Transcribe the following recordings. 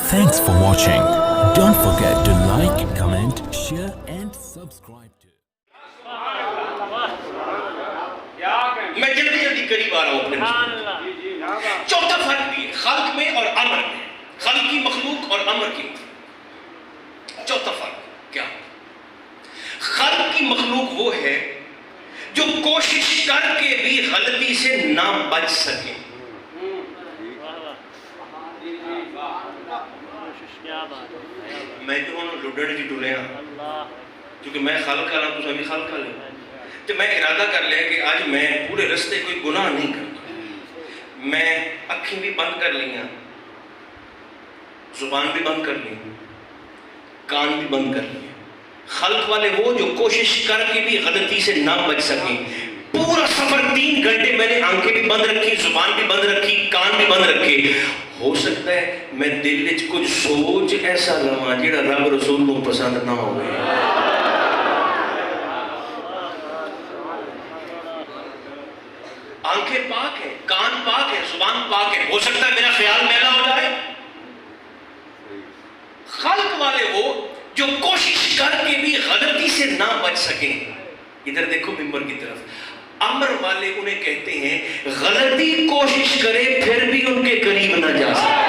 Thanks for watching. Don't forget to like, comment, share and subscribe to. میں جلدی جلدی قریب آ رہا ہوں اپنے چوتھا فرق بھی خلق میں اور امر میں، خلق کی مخلوق اور امر کی چوتھا فرق کیا؟ خلق کی مخلوق وہ ہے جو کوشش کر کے بھی غلطی سے نہ بچ سکے. میں تو ہوں لڈن کی ٹولے ہاں کیونکہ میں خلق کر رہا ہوں تو سبھی خلق کر لیں. تو میں ارادہ کر لیا کہ آج میں پورے رستے کوئی گناہ نہیں کرتا. میں اکھیں بھی بند کر لیا، زبان بھی بند کر لی، کان بھی بند کر لیے. خلق والے وہ جو کوشش کر کے بھی غلطی سے نہ بچ سکیں. پورا سفر 3 گھنٹے میں نے آنکھیں بھی بند رکھی، زبان بھی بند رکھی، کان بھی بند رکھے. ہو سکتا ہے میں دل وچ کچھ سوچ ایسا لواں جڑا رب رسول کو پسند نہ ہوئے. آنکھیں پاک ہیں، کان پاک ہے، زبان پاک ہے، ہو سکتا ہے میرا خیال میلا ہو جائے. خلق والے وہ جو کوشش کر کے بھی غلطی سے نہ بچ سکیں. ادھر دیکھو ممبر کی طرف. امر والے انہیں کہتے ہیں غلطی کوشش کرے پھر بھی ان کے قریب نہ جا سکے.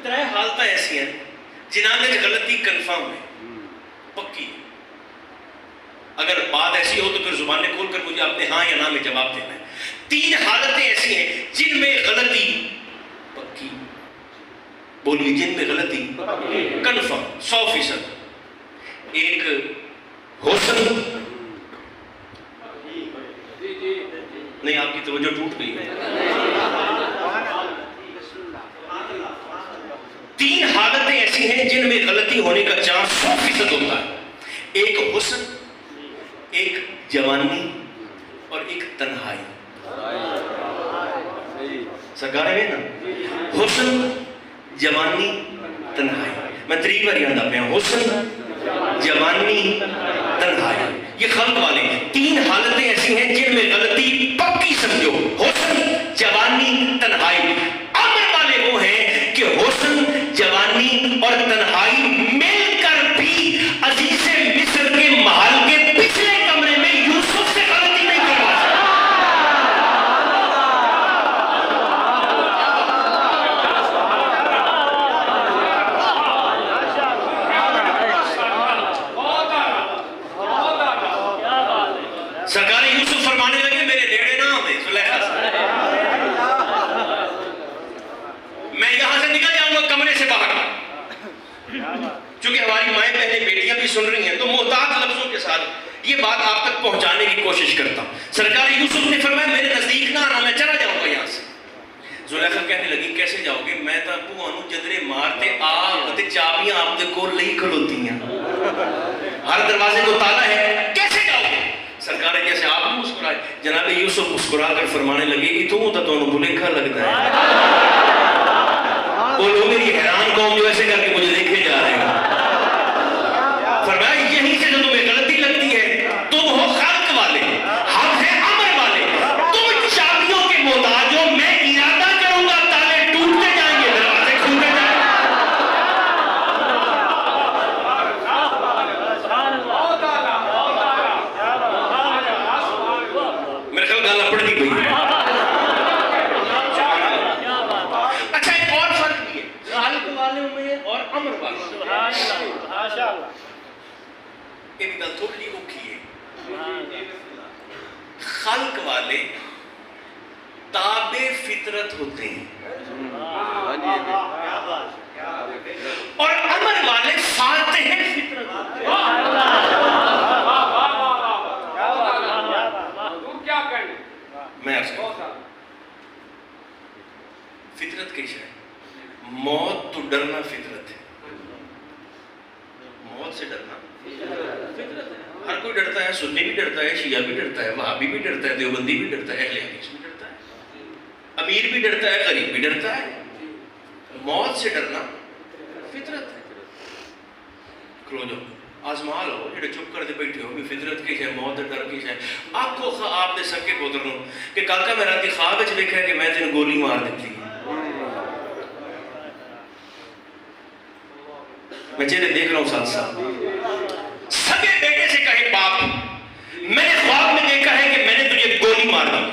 ترے حالتیں ایسی ہیں جنہاں میں غلطی کنفرم ہے، پکی. اگر بات ایسی ہو تو پھر زبانیں کھول کر مجھے اپنے ہاں یا نہ میں جواب دینا ہے. 3 حالتیں ایسی ہیں جن میں غلطی پکی، بولیے جن میں غلطی کنفرم 100%. ایک حسن، نہیں آپ کی توجہ ٹوٹ گئی. 3 حالتیں ایسی ہیں جن میں غلطی ہونے کا چانس 100% ہوتا ہے. ایک حسن، ایک جوانی اور ایک تنہائی. سرکار ہے نا، حسن، جوانی، تنہائی. میں 3 بار یاد آتے ہیں، حسن، جوانی، تنہائی. یہ خلق والے 3 حالتیں ایسی ہیں جن میں غلطی پکی سمجھو، حسن، جوانی، تنہائی. امر والے وہ ہیں کہ حسن، جوانی اور تنہائی مل کر بھی عزیز مصر کے محل کے پچھلے کمرے میں یوسف سے غلطی نہیں کروا سکتے. سرکار یوسف فرمانے لگے میرے نیڑے نہ آویں زلیخا سے، میں یہاں سے نکل جاؤں گا کمرے سے باہر. چونکہ ہماری مائیں پہلے بیٹیاں بھی سن رہی ہیں تو محتاط لفظوں کے ساتھ یہ بات آپ تک پہنچانے کی کوشش کرتا ہوں. سرکار یوسف نے فرمایا میرے نزدیک نہ آنا، میں چلا جاؤں گا یہاں سے. زلیخا کہنے لگی کیسے جاؤ گے؟ میں تو پوانو جدرے مارتے آگ تے چابیاں آپ دے کول لئی کھلوتی ہیں، ہر دروازے کو تالا ہے، کیسے جاؤ گے؟ سرکار جیسے آپ بھی مسکرائے. جناب یوسف مسکرا کر فرمانے لگے کہ تو تو بھلیکھا لگتا ہے. وہ لوگ میری حیران قوم جو ایسے کر کے مجھے دیکھے جا رہے ہیں. فرمایا یہیں سے جو تمہیں غلطی لگتی ہے، تم ہو خلق والے، ہم ہیں امر والے. تم چابیوں کے محتاج ہو. میں ارادہ کروں گا تالے ٹوٹتے جائیں گے، دروازے کھلتے جائیں گے. میرے خیال گالا پڑ دی گئی. اچھا ایک اور فرق بھی ہے خلق والوں میں اور امر والوں میں. یہ بھی گل تھوڑی اوکھی ہے. خلق والے تابع فطرت ہوتے ہیں اور امر والے فاتح فطرت ہوتے ہیں. میں عرض کرتا ہوں فطرت کیسا ہے؟ موت تو ڈرنا فطرت ہے. موت سے ڈرنا فطرت ہے. ہر کوئی ڈرتا ہے، سنی بھی ڈرتا ہے، شیعہ بھی ڈرتا ہے، وہابی بھی ڈرتا ہے، دیوبندی بھی ڈرتا ہے، اہل حدیث بھی ڈرتا ہے، امیر بھی ڈرتا ہے، غریب بھی ڈرتا ہے. موت سے ڈرنا فطرت ہے. کھلو جاؤ. آزما لو جڑے چپ کر دے بیٹھے ہو بھی فطرت کی ہے موت ڈر کی ہے آکھو آپ دے سکے پوتروں کہ کاکا میں راتی خواب وچ دیکھا کہ میں تینوں گولی مار دیتی میں جیلے دیکھ رہا ہوں ساتھ ساتھ سگے بیٹے سے کہے باپ میں نے خواب میں دیکھا ہے کہ میں نے تجھے گولی مار دی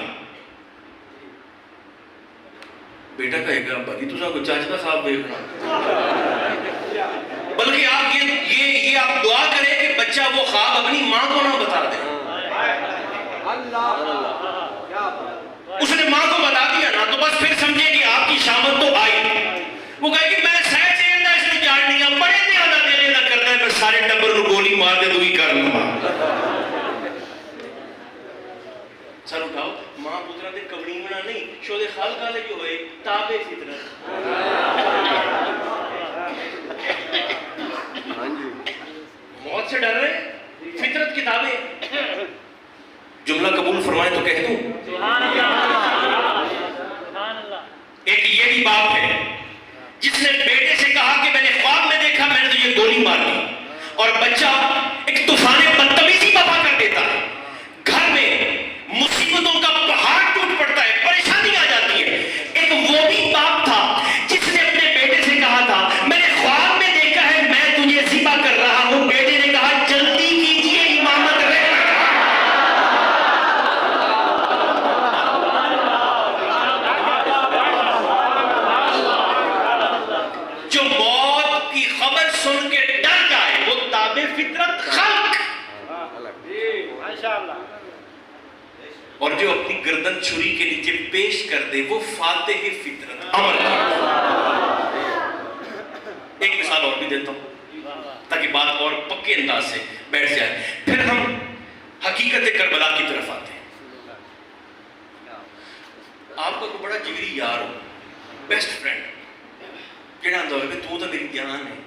بیٹا کہے گا بھائی تو کو چاچ کا خواب دیکھنا بلکہ آپ یہ آپ دعا کریں کہ بچہ وہ خواب اپنی ماں کو نہ بتا دے اس نے ماں کو بتا دیا نا تو بس پھر سمجھے کہ آپ کی شامت تو آئی وہ کہے کہ میں سہ چیلنا اس نے جاننی ہے بڑے زیادہ دینے نہ کرنا ہے میں سارے ٹبر کو گولی مار دے دوئی کر لوں گا سر اٹھاؤ ماں پترہ دے کبڑی منا نہیں شودے خال کالے جو ہوئے تابے فطرت موت سے ڈر رہے فطرت کتابیں جملہ قبول فرمائے تو کہہ دوں ایک یہ بھی باپ ہے جس نے بیٹے سے کہا کہ میں نے خواب میں دیکھا میں نے تجھے گولی مار دی اور بچہ ایک طوفان بدتمیزی بپا کر دیتا ہے گھر میں مصیبتوں کا پہاڑ ٹوٹ پڑتا ہے پریشانی آ جاتی ہے ایک وہ بھی باپ تھا جس نے اپنے بیٹے سے کہا تھا میں نے خواب میں دیکھا ہے میں تجھے ذبح کر رہا ہوں بیٹے نے کہا جلدی کیجئے امامت رہنا جو موت کی خبر سن کے ڈر جائے وہ تابع فطرت خلق اور جو اپنی گردن چھری کے نیچے پیش کر دے وہ فاتح فطرت عمل ایک مثال اور بھی دیتا ہوں تاکہ بات اور پکے انداز سے بیٹھ جائے پھر ہم حقیقت کربلا کی طرف آتے ہیں آپ کا کوئی بڑا جگری یار ہو بیسٹ فرینڈ کہنا آندہ ہوئے تو میری جان ہے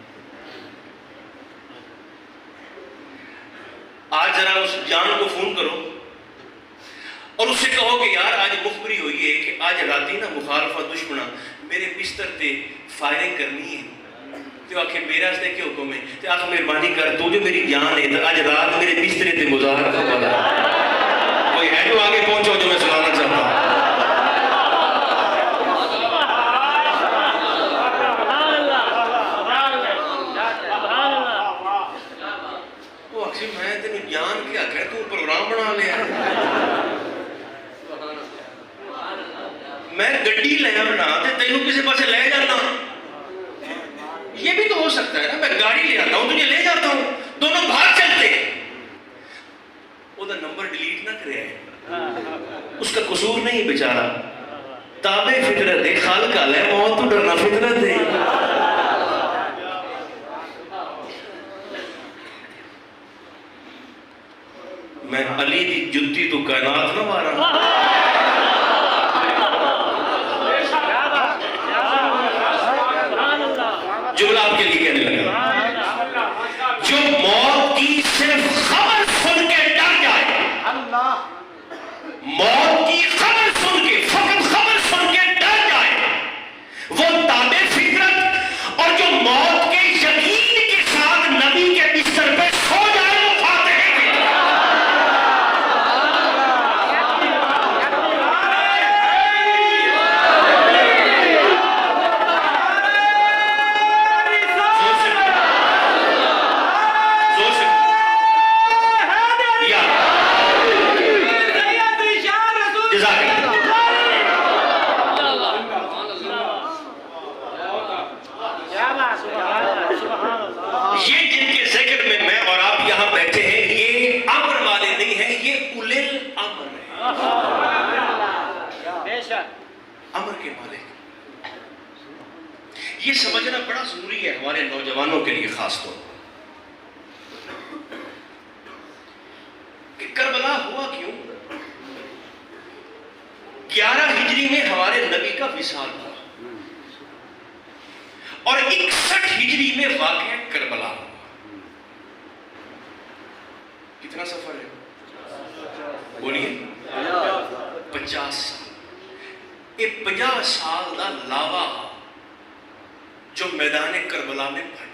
آج ذرا اس جان کو فون کرو اور اس سے کہو کہ یار آج مخبری ہوئی ہے کہ آج راتی نا مخالفہ دشمنہ میرے بستر تے فائرنگ کرنی ہے تو آخر میرا اس نے کیا حکم ہے تو آخر مہربانی کر تو جو میری جان ہے تو آج رات میرے بسترے تے مظاہرہ کروانا کوئی ہے جو آگے پہنچو جو میں سنانا چاہتا ہوں وہ اکثر میں تینوں جان کیا کہ تو پروگرام بنا لیا میں گڈی لیا بنا تے تینوں کسی پاسے لے جاتا ہوں یہ بھی تو ہو سکتا ہے نا میں گاڑی لے آتا ہوں تجھے لے جاتا ہوں دونوں بھاگ چلتے وہ دا نمبر ڈیلیٹ نہ کرے اس کا قصور نہیں بیچارہ تابع فطرت ہے خالق ہے موت تو ڈرنا فطرت ہے میں علی دی جتی تو کائنات نہ مارا جملہ آپ کے لیے کہنے لگا جو موت کی صرف خبر سن کے ڈر جائے موت کی خبر سن کے فقط خبر سن کے ڈر جائے وہ تابع فطرت اور جو موت کے یقین کے ساتھ نبی کے بستر پہ سو جائے وہ فاتح ہے یہ جن کے ذکر میں میں اور آپ یہاں بیٹھے ہیں یہ امر والے نہیں ہیں یہ اولل امر ہیں امر کے مالک یہ سمجھنا بڑا ضروری ہے ہمارے نوجوانوں کے لیے خاص طور کہ کربلا ہوا کیوں 11 ہجری میں ہمارے نبی کا وصال ہوا اور 61 ہجری میں واقعہ کربلا ہوا کتنا سفر ہے بولیے 50 سال یہ 50 سال دا لاوا جو میدان کربلا میں پھٹا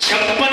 56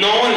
9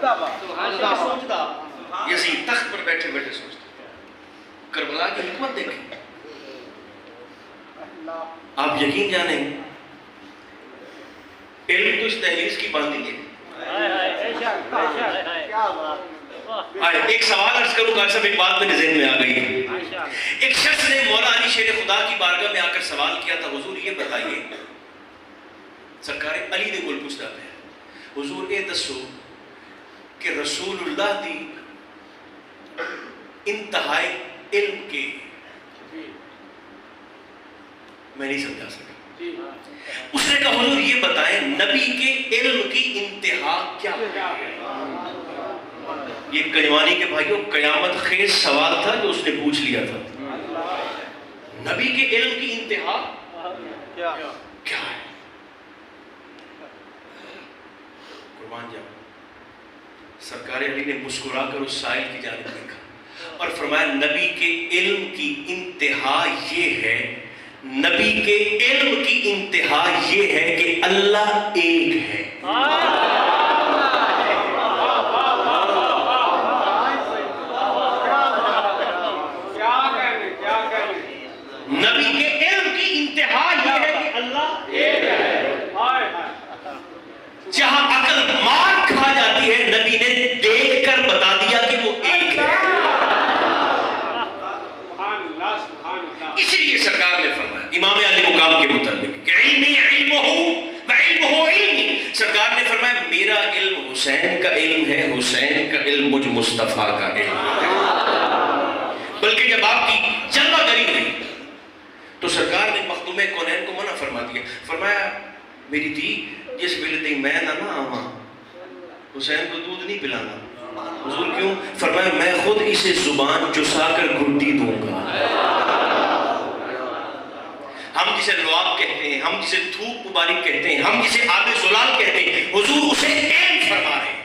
سوچتا یزید تخت پر بیٹھے بیٹھے سوچتا کربلا کی حکمت دیکھیں. آپ یقین جانیں علم تو اس دہلیز کی باندھی ہے. ایک سوال عرض کروں گا صاحب, ایک بات میرے ذہن میں آ گئی. ایک شخص نے مولا علی شیر خدا کی بارگاہ میں آ کر سوال کیا تھا, حضور یہ بتائیے, سرکار علی نے گل پوچھتا ہے, حضور اے دسو کہ رسول اللہ دی انتہائی علم کے, میں نہیں سمجھا سکا. اس نے کہا حضور یہ بتائیں نبی کے علم کی انتہا کیا ہے؟ یہ کنجوانی کے بھائیوں قیامت خیز سوال تھا جو اس نے پوچھ لیا تھا. نبی کے علم کی انتہا کیا ہے؟ قربان جاؤ, سرکار علی نے مسکرا کر اس سائل کی جانب دیکھا اور فرمایا نبی کے علم کی انتہا یہ ہے, نبی کے علم کی انتہا یہ ہے کہ اللہ ایک ہے. نبی کے علم کی انتہا یہ ہے کہ اللہ ایک ہے. جہاں عقل مار کھا جاتی ہے نبی نے دیکھ کر بتا دیا کہ وہ ایک ہے. اسی لیے سرکار نے فرمایا امام علی مقام کے متعلق کہ علمی علمہ و علمہ علمی, سرکار نے فرمایا میرا علم حسین کا علم ہے, حسین کا علم مجھ مصطفیٰ کا علم ہے. بلکہ جب آپ کی جلوہ گری ہوئی تو سرکار نے مخدوم کونین کو منع فرما دیا, فرمایا میری دھی جس ویلے تے میں نہ آواں حسین کو دودھ نہیں پلانا. حضور کیوں؟ فرمایا میں خود اسے زبان چسا کر گھٹی دوں گا. ہم جسے لعاب کہتے ہیں, ہم جسے تھوک مبارک کہتے ہیں, ہم جسے آب زلال کہتے ہیں, حضور اسے علم فرما رہے ہیں.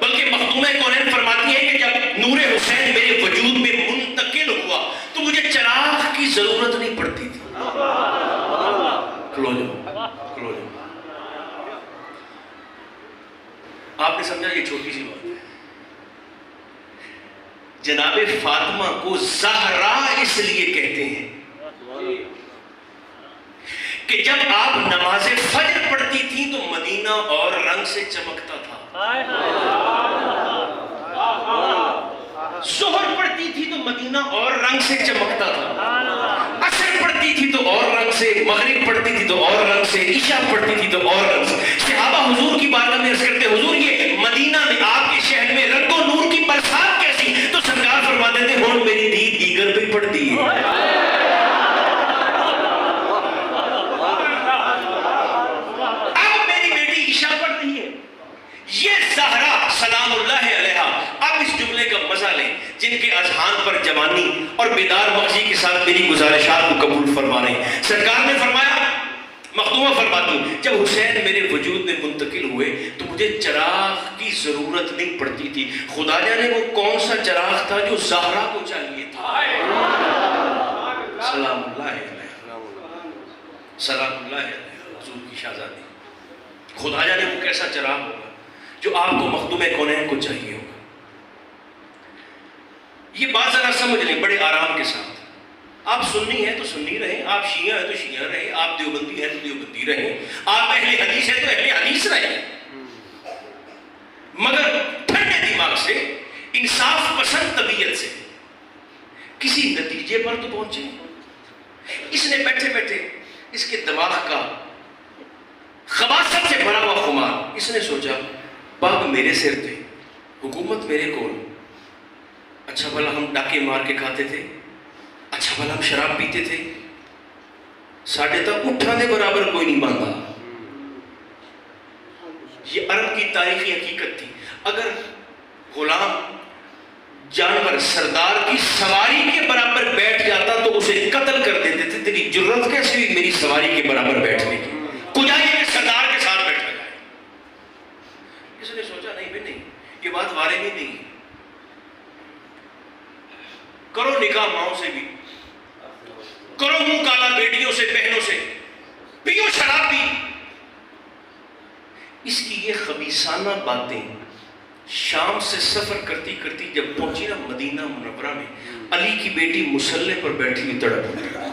بلکہ مخدوم کونین فرماتی ہے کہ جب نور حسین میرے وجود میں منتقل ہوا تو مجھے چراغ کی ضرورت نہیں پڑتی تھی. کھلو جاؤ. آپ نے سمجھا یہ چھوٹی سی بات ہے. جناب فاطمہ کو زہرا اس لیے کہتے ہیں کہ جب آپ نماز فجر پڑھتی تھی تو مدینہ اور رنگ سے چمکتا تھا. ظہر پڑھتی تھی تو مدینہ اور رنگ سے چمکتا تھا, عصر پڑھتی تھی تو اور رنگ سے, مغرب پڑھتی تھی تو اور رنگ سے, عشاء پڑھتی تھی تو اور رنگ سے. صحابہ حضور کی بارگاہ میں عرض کرتے حضور یہ مدینہ میں آپ کے شہر میں رنگ و نور کی برسات کیسی؟ تو سرکار فرماتے تھے ہون میری دی دیگر پہ پڑھتی ہے. اب میری بیٹی عشاء پڑھ رہی ہے. یہ زہرا سلام اللہ علیہا اب اس جملے کا مزہ لیں جن کے اذہان پر جوانی اور بیدار مغزی کے ساتھ میری گزارشات کو قبول فرما رہے ہیں. سرکار نے فرمایا, مخدومہ فرماتی جب حسین میرے وجود میں منتقل ہوئے تو مجھے چراغ کی ضرورت نہیں پڑتی تھی. خدا جانے وہ کون سا چراغ تھا جو زہرا کو چاہیے تھا. سلام اللہ علیہ, سلام اللہ علیہ حضور کی شہزادی. خدا جانے وہ کیسا چراغ ہوگا جو آپ کو مخدوم کونین کو چاہیے ہوگا. یہ بات ذرا سمجھ لیں بڑے آرام کے ساتھ. آپ سنی ہیں تو سنی رہیں, آپ شیعہ ہیں تو شیعہ رہیں, آپ دیوبندی ہیں تو دیوبندی رہیں, آپ اہل حدیث ہیں تو اہل حدیث رہیں, مگر ٹھنڈے دماغ سے, انصاف پسند طبیعت سے کسی نتیجے پر تو پہنچے. اس نے بیٹھے بیٹھے اس کے دماغ کا خباثت سے بھرا ہوا خمار, اس نے سوچا باغ میرے سر تھے, حکومت میرے کول, اچھا بھلا ہم ڈاکے مار کے کھاتے تھے, اچھا بھلا ہم شراب پیتے تھے, ساڑھے تک اٹھانے برابر کوئی نہیں باندھا. یہ عرب کی تاریخی حقیقت تھی. اگر غلام جانور سردار کی سواری کے برابر بیٹھ جاتا تو اسے قتل کر دیتے تھے. تیری جرت کیسے ہوئی میری سواری کے برابر بیٹھنے کی, کجائے کہ سردار کے ساتھ بیٹھا جائے. اس نے سوچا نہیں بھی نہیں, یہ بات وارد ہی نہیں. کرو نکاح ماؤں سے بھی, کرو منہ کالا بیٹیوں سے, بہنوں سے, پیو شراب بھی. اس کی یہ خبیثانہ باتیں شام سے سفر کرتی کرتی جب پہنچی نا مدینہ منورہ میں، علی کی بیٹی مسلح پر بیٹھی ہوئی تڑپ اٹھی۔